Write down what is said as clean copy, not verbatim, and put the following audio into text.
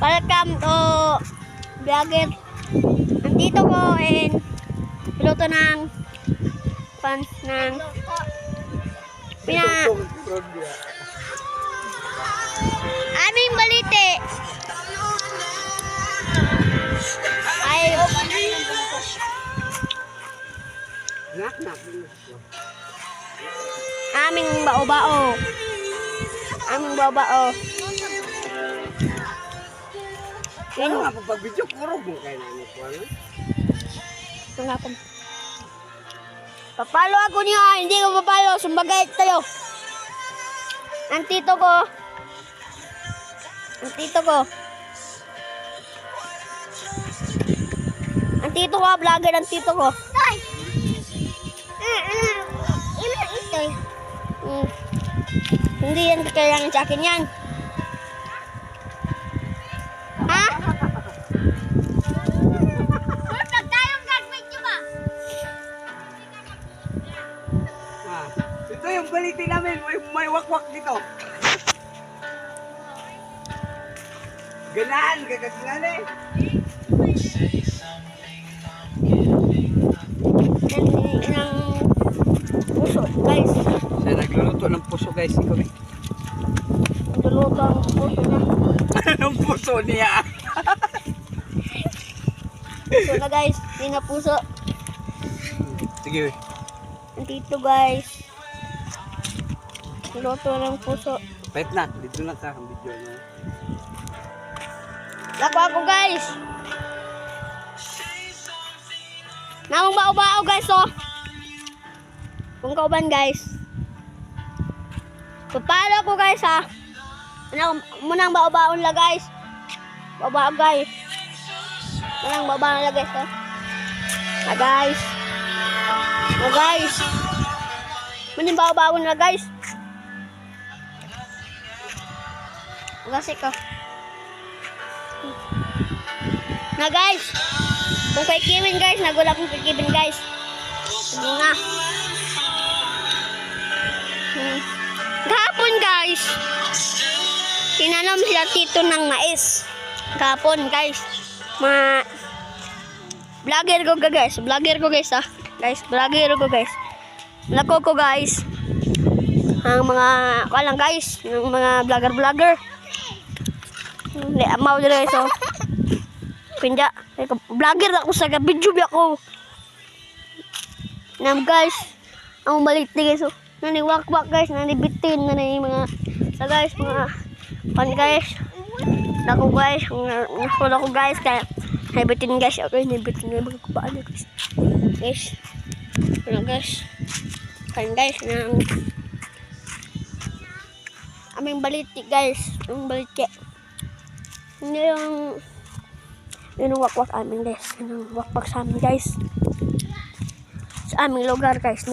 Welcome to vlogger. Nandito ko and piloto ng fans ng aming balite. Ay aming bao-bao. Aming bao-bao. Ano nga pag video kurog mo kayo na ito, ano? Ako. Papalo ako niyo, hindi ko papalo, sumbagay tayo. Ang tito ko. Ang tito ko. Ang tito ko, vlogger ang tito ko. Ay! Ito. Hindi yan kailangan sa akin yan. Ha? Ito yung baliti namin, may wakwak dito. Ganahan, gagaginan eh. Ng puso, guys. Siya nagluluto ng puso, guys. Ikaw eh. Nagluluto ang puso niya. Anong puso niya? Puso na, guys. Hindi na puso. Sige, eh. Dito, guys. Nagluluto ng puso. Pahit na, dito na sa video niya. Lako ako, guys. Namang bao-bao, guys, oh. Kung kauban, guys. Papalo ko, guys, ha. Munang bao-bao nila, guys. Bao-bao, guys. Munang bao-bao nila, guys, oh. Guys. Guys. Munang bao-bao nila, guys. Gasik, oh. Guys. Kung kay Kevin, guys, nagula kong kay Kevin, guys. Sige nga. Gahapon, guys. Tinanom sila tito ng mais. Gahapon, guys. Mga vlogger ko, guys. Vlogger ko, guys, ha. Guys, vlogger ko, guys. Lako ko, guys. Ang mga, walang, guys. Yung mga vlogger. Hindi, amaw nila, guys, oh. Pinja, vlogger ako sa video ako. Nam guys, ang balik ni guys. Naniwak-wak guys, nanibitin na mga sa guys, mga pan guys. Nako guys, nako ko guys kaya nanibitin guys. Okay, nanibitin na mga kubaan guys. Guys. Ano guys? Kan guys nang aming baliti guys, ang baliti. Hindi yung wakwak amin guys. Yung wakwak sa amin guys. Sa aming lugar guys.